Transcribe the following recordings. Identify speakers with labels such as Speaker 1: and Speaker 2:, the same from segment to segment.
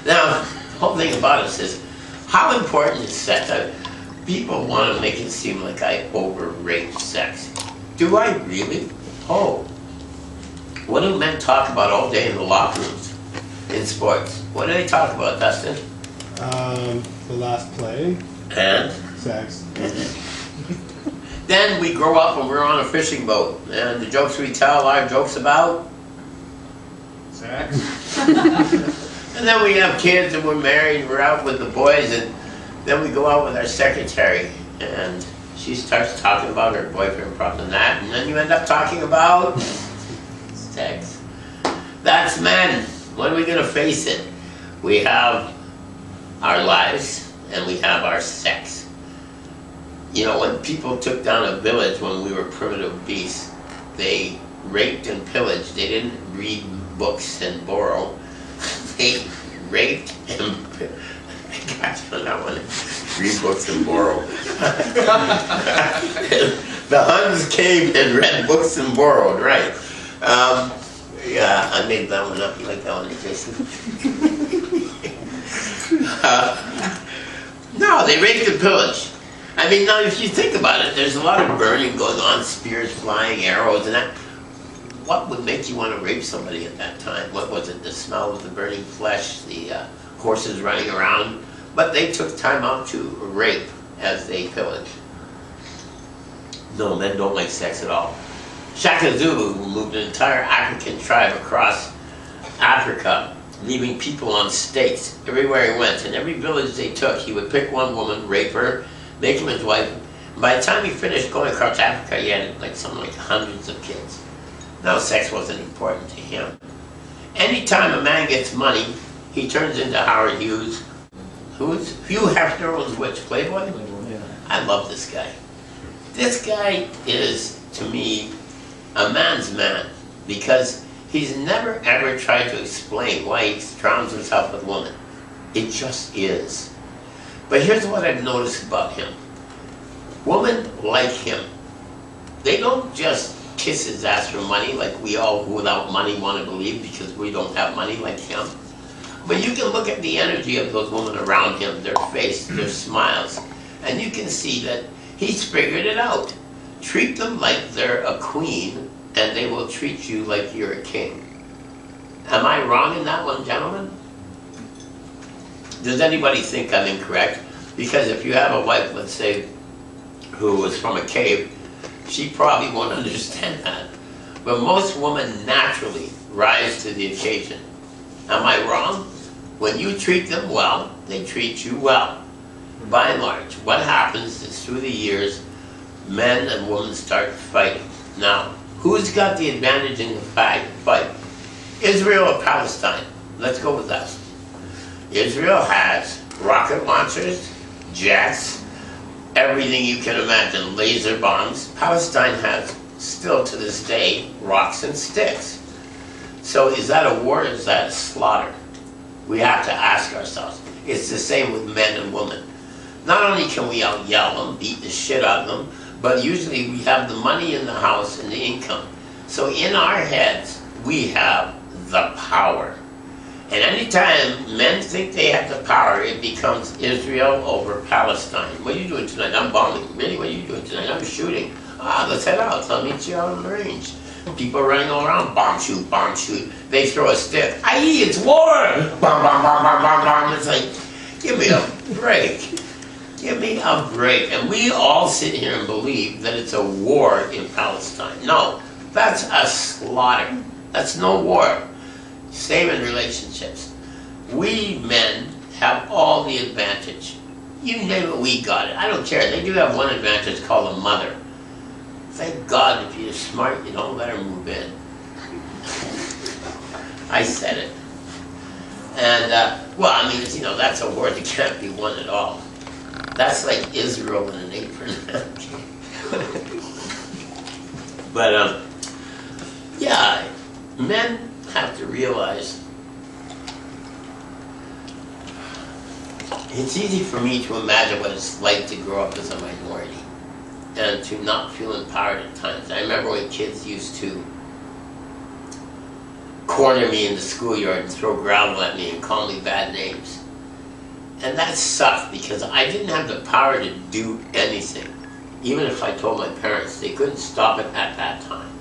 Speaker 1: Now, the whole thing about it is, how important is sex? People want to make it seem like I overrate sex. Do I really? Oh. What do men talk about all day in the locker rooms, in sports? What do they talk about, Dustin?
Speaker 2: The last play.
Speaker 1: And?
Speaker 2: Sex.
Speaker 1: Then we grow up and we're on a fishing boat, and the jokes we tell are jokes about?
Speaker 2: Sex.
Speaker 1: And then we have kids and we're married and we're out with the boys, and then we go out with our secretary and she starts talking about her boyfriend problem and that, and then you end up talking about sex. That's men. When are we going to face it? We have our lives and we have our sex. You know, when people took down a village when we were primitive beasts, they raped and pillaged. They didn't read books and borrow. They raped and I got you on that one. Read books and borrow. The Huns came and read books and borrowed, right? Yeah, I made that one up. You like that one, Jason? No, they raped and pillaged. I mean, now if you think about it, there's a lot of burning going on, spears flying, arrows, and that. What would make you want to rape somebody at that time? What was it? The smell of the burning flesh, the horses running around? But they took time out to rape as they pillaged. No, men don't like sex at all. Shaka Zulu moved an entire African tribe across Africa, leaving people on stakes everywhere he went. In every village they took, he would pick one woman, rape her, make him his wife. By the time he finished going across Africa, he had something like hundreds of kids. No, sex wasn't important to him. Anytime a man gets money, he turns into Howard Hughes. Hugh Hefner was which? Playboy?
Speaker 3: Playboy, yeah.
Speaker 1: I love this guy. This guy is, to me, a man's man, because he's never ever tried to explain why he surrounds himself with women. It just is. But here's what I've noticed about him. Women like him. They don't just kiss his ass for money like we all without money want to believe, because we don't have money like him. But you can look at the energy of those women around him, their face, their smiles, and you can see that he's figured it out. Treat them like they're a queen, and they will treat you like you're a king. Am I wrong in that one, gentlemen? Does anybody think I'm incorrect? Because if you have a wife, let's say, who was from a cave, she probably won't understand that. But most women naturally rise to the occasion. Am I wrong? When you treat them well, they treat you well. By and large, what happens is through the years, men and women start fighting. Now, who's got the advantage in the fight? Israel or Palestine? Let's go with that. Israel has rocket launchers, jets, everything you can imagine, laser bombs. Palestine has, still to this day, rocks and sticks. So is that a war or is that a slaughter? We have to ask ourselves. It's the same with men and women. Not only can we out-yell them, beat the shit out of them, but usually we have the money in the house and the income. So in our heads, we have the power. And anytime men think they have the power, it becomes Israel over Palestine. What are you doing tonight? I'm bombing. Really, what are you doing tonight? I'm shooting. Let's head out. I'll meet you out on the range. People running all around, bomb shoot, bomb shoot. They throw a stick. Aye, it's war! Bomb, bomb, bomb, bomb, bomb, bomb. It's like, give me a break. Give me a break. And we all sit here and believe that it's a war in Palestine. No, that's a slaughter. That's no war. Same in relationships. We men have all the advantage. You name it, we got it. I don't care. They do have one advantage called a mother. Thank God if you're smart, you don't let her move in. I said it. And, well, I mean, you know, that's a war that can't be won at all. That's like Israel in an apron. But, yeah, men have to realize it's easy for me to imagine what it's like to grow up as a minority and to not feel empowered at times. I remember when kids used to corner me in the schoolyard and throw gravel at me and call me bad names. And that sucked because I didn't have the power to do anything. Even if I told my parents, they couldn't stop it at that time.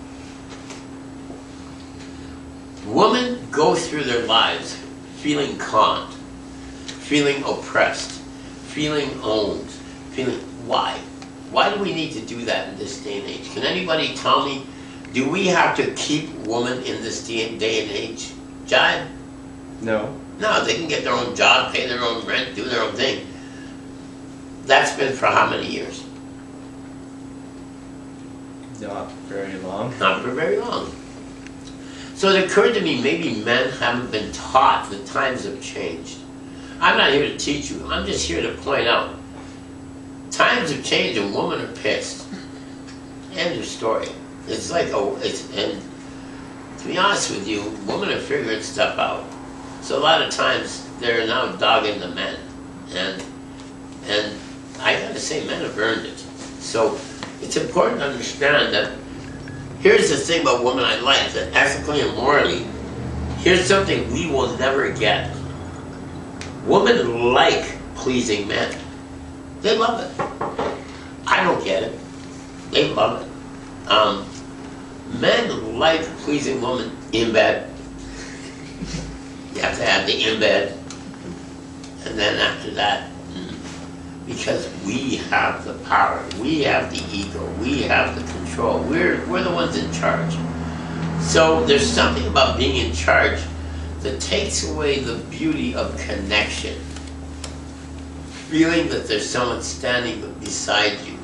Speaker 1: Women go through their lives feeling conned, feeling oppressed, feeling owned, feeling, why? Why do we need to do that in this day and age? Can anybody tell me, do we have to keep women in this day and age? John?
Speaker 3: No.
Speaker 1: No, they can get their own job, pay their own rent, do their own thing. That's been for how many years?
Speaker 3: Not very long.
Speaker 1: Not for very long. So it occurred to me, maybe men haven't been taught that times have changed. I'm not here to teach you, I'm just here to point out. Times have changed and women are pissed. End of story. It's like, and to be honest with you, women are figuring stuff out. So a lot of times they're now dogging the men. And I gotta say, men have earned it. So it's important to understand that here's the thing about women I like, that ethically and morally, here's something we will never get. Women like pleasing men. They love it. I don't get it. They love it. Men like pleasing women in bed. You have to have the in bed. And then after that, because we have the power, we have the ego, we have the control, we're the ones in charge. So there's something about being in charge that takes away the beauty of connection. Feeling that there's someone standing beside you.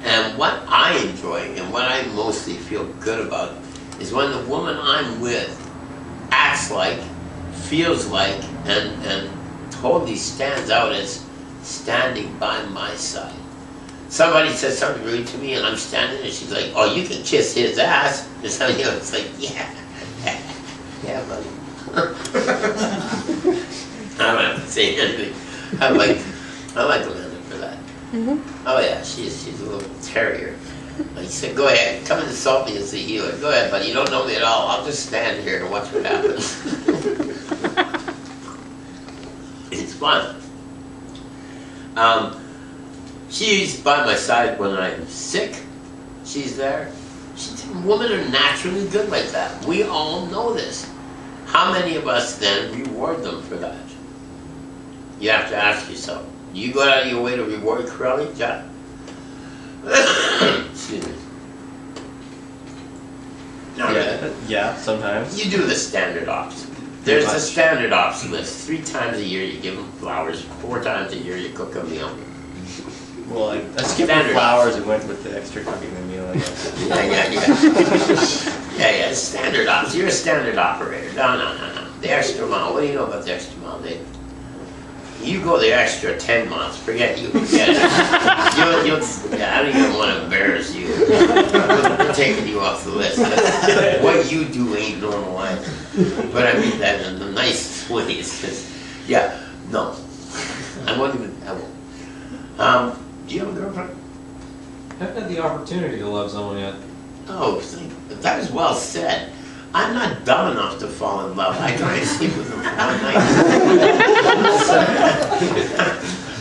Speaker 1: And what I enjoy and what I mostly feel good about is when the woman I'm with acts like, feels like, and totally stands out as standing by my side. Somebody says something rude to me and I'm standing there, she's like, oh, you can kiss his ass. Or something, you know, it's like, yeah, yeah, buddy. I don't have to say anything. I like Amanda for that. Oh yeah, she's a little terrier. Like, said, go ahead, come and insult me as the healer. Go ahead, buddy, you don't know me at all. I'll just stand here and watch what happens. It's fun. She's by my side when I'm sick. She's there. Women are naturally good like that. We all know this. How many of us then reward them for that? You have to ask yourself. You go out of your way to reward Corelli, John? Excuse me. No,
Speaker 3: yeah, sometimes.
Speaker 1: You do the standard ops. There's a standard ops list. 3 times a year you give them flowers. 4 times a year you cook a meal.
Speaker 3: Well, I skipped the flowers and went with the extra cooking the meal, I guess.
Speaker 1: Yeah, standard ops. You're a standard operator. No. The extra mile. What do you know about the extra mile, Dave? You go the extra 10 miles. Forget you. Forget it. I don't even want to embarrass you. We're taking you off the list. What you do ain't normal life. But I mean that in the nicest ways. Yeah, no. I won't. Do you have a girlfriend?
Speaker 4: I haven't had the opportunity to love someone yet.
Speaker 1: Oh, that was well said. I'm not dumb enough to fall in love. I try to sleep with them for one night.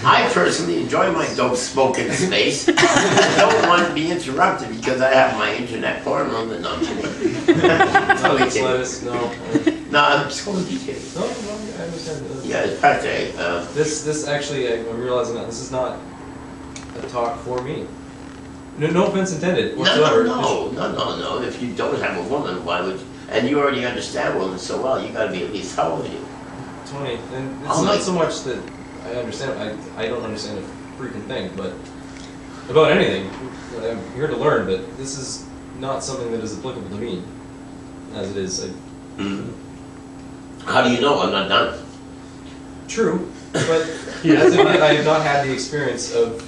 Speaker 1: I personally enjoy my dope smoking space. I don't want to be interrupted because I have my internet porn room and I'm kidding.
Speaker 4: Let us know.
Speaker 1: No, I'm just going to be kidding.
Speaker 4: No, I understand.
Speaker 1: Yeah, it's part day.
Speaker 4: This actually, I'm realizing that this is not a talk for me. No offense intended whatsoever.
Speaker 1: No. If you don't have a woman, why would you? And you already understand women so well, you got to be at least, how old are you?
Speaker 4: 20. And it's not so much that I understand, I don't understand a freaking thing, but about anything. I'm here to learn, but this is not something that is applicable to me, as it is.
Speaker 1: How do you know I'm not done?
Speaker 4: True, but as of yet, I have not had the experience of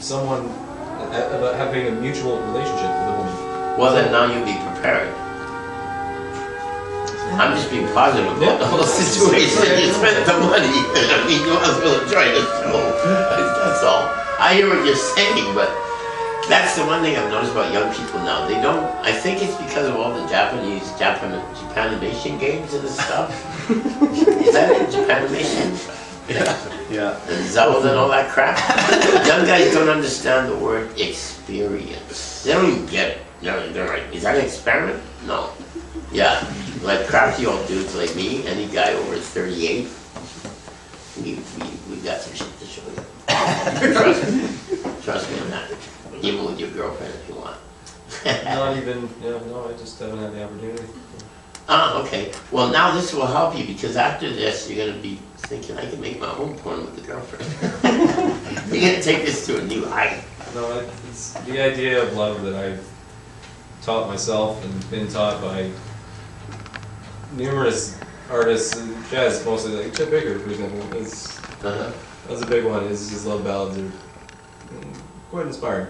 Speaker 4: someone about having a mutual relationship with a woman.
Speaker 1: Well, then now you'll be prepared. I'm just being positive about the whole situation. You spent the money. You might as well enjoy the show. That's all. I hear what you're saying, but That's the one thing I've noticed about young people now. They don't, I think it's because of all the Japanimation games and stuff. Is that it? Japanimation?
Speaker 3: Yeah.
Speaker 1: And Zelda and all that crap. Young guys don't understand the word experience. They don't even get it. They're like, is that an experiment? No. Yeah, like crafty old dudes like me, any guy over 38, we got some shit to show you. Trust me on that. Even with your girlfriend if you want.
Speaker 4: Not even, no, I just haven't had the opportunity.
Speaker 1: Ah, okay. Well, now this will help you because after this, you're going to be thinking, I can make my own porn with the girlfriend. You're going to take this to a new height.
Speaker 4: No, it's the idea of love that I've taught myself and been taught by numerous artists, and jazz mostly, like Chet Baker, for example. That's a big one. His love ballads are quite inspiring.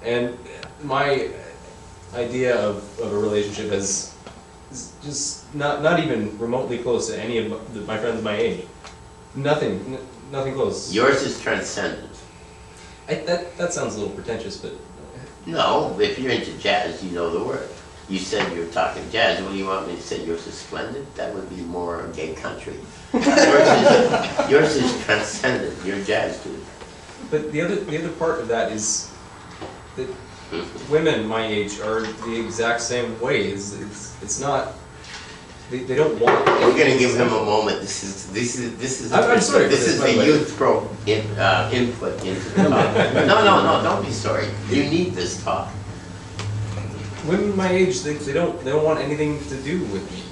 Speaker 4: And my idea of a relationship is just not even remotely close to any of my friends my age. Nothing close.
Speaker 1: Yours is transcendent.
Speaker 4: That sounds a little pretentious, but
Speaker 1: No, if you're into jazz, you know the word. You said you're talking jazz. What do you want me to say? Yours is splendid? That would be more gay country. Yours is transcendent. You're jazz, dude.
Speaker 4: But the other part of that is that women my age are the exact same way. It's not. They don't want.
Speaker 1: We're gonna give him a moment. This is.
Speaker 4: I'm sorry.
Speaker 1: This is the youth input into the talk. No. Don't be sorry. You need this talk.
Speaker 4: Women my age, they don't want anything to do with me.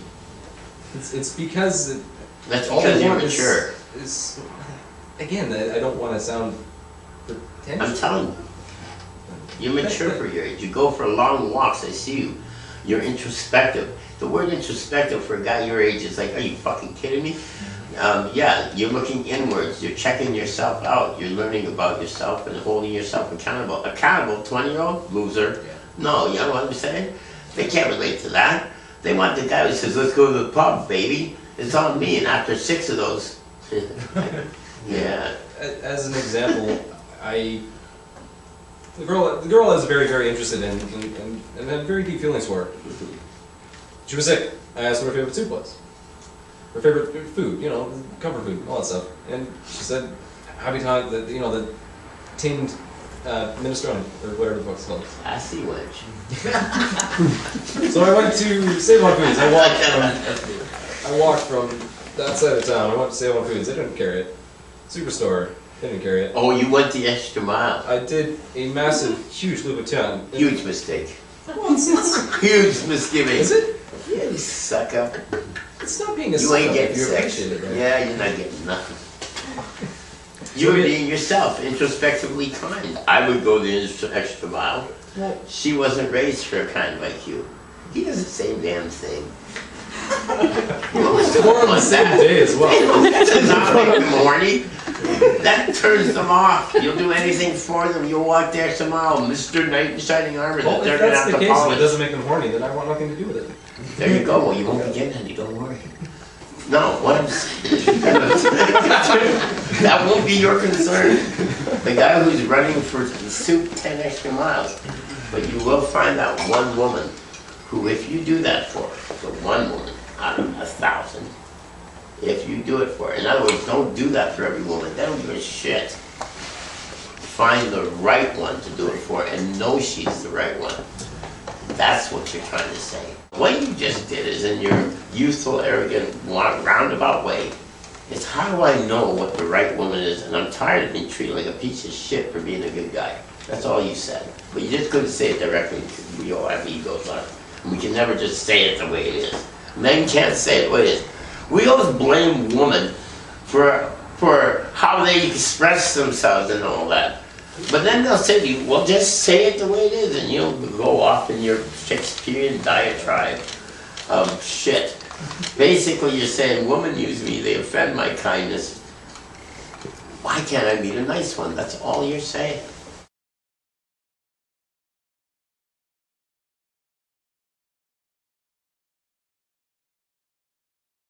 Speaker 4: It's because
Speaker 1: That's
Speaker 4: all
Speaker 1: because
Speaker 4: they
Speaker 1: you're
Speaker 4: want
Speaker 1: mature.
Speaker 4: is again. I don't want to sound pretentious.
Speaker 1: I'm telling you, you're mature for your age. You go for long walks. I see you. You're introspective. The word introspective for a guy your age is like, are you fucking kidding me? Yeah, you're looking inwards. You're checking yourself out. You're learning about yourself and holding yourself accountable. Accountable, 20-year-old loser. No, you know what I'm saying? They can't relate to that. They want the guy who says, let's go to the pub, baby. It's on me. And after 6 of those, yeah.
Speaker 4: As an example, the girl I was very, very interested in and had very deep feelings for her. She was sick. I asked what her favorite soup was. Her favorite food, comfort food, all that stuff. And she said, habitat, the tinned minestrone, or whatever the fuck's called.
Speaker 1: I see wench.
Speaker 4: So I went to Save On Foods. I walked from that side of town. I went to Save On Foods. They didn't carry it. Superstore. They didn't carry it.
Speaker 1: Oh, you went the extra mile.
Speaker 4: I did a massive, huge Louis Vuitton.
Speaker 1: Huge mistake.
Speaker 4: Well, it's
Speaker 1: Huge misgiving.
Speaker 4: Is it?
Speaker 1: Yeah, you sucker.
Speaker 4: It's not being a
Speaker 1: You
Speaker 4: sucker
Speaker 1: ain't
Speaker 4: if
Speaker 1: getting
Speaker 4: you
Speaker 1: sex.
Speaker 4: appreciate it, right?
Speaker 1: Yeah, you're not getting nothing. You're being yourself, introspectively kind. I would go the extra mile.
Speaker 4: Well,
Speaker 1: She wasn't raised for a kind like you. He does the same damn thing.
Speaker 4: Or on the same day as well.
Speaker 1: That does not make them horny. That turns them off. You'll do anything for them. You'll walk the extra mile, Mr. Knight in Shining Armor.
Speaker 4: Well,
Speaker 1: They're
Speaker 4: if
Speaker 1: gonna
Speaker 4: that's
Speaker 1: have
Speaker 4: the
Speaker 1: to
Speaker 4: case and it
Speaker 1: polish.
Speaker 4: doesn't make them horny, then I want nothing to do with it.
Speaker 1: There you go. Well, you won't be getting any. Don't worry. No, what I'm saying. That won't be your concern. The guy who's running for soup 10 extra miles. But you will find that one woman who, if you do that for her, the one woman out of 1,000, if you do it for her. In other words, don't do that for every woman. They don't give a shit. Find the right one to do it for and know she's the right one. That's what you're trying to say. What you just did is, in your youthful, arrogant, roundabout way, is how do I know what the right woman is? And I'm tired of being treated like a piece of shit for being a good guy. That's all you said. But you just couldn't say it directly because we all have egos on it. And we can never just say it the way it is. Men can't say it the way it is. We always blame women for how they express themselves and all that. But then they'll say to you, well, just say it the way it is, and you'll go off in your Shakespearean diatribe of shit. Basically, you're saying, women use me, they offend my kindness. Why can't I meet a nice one? That's all you're saying.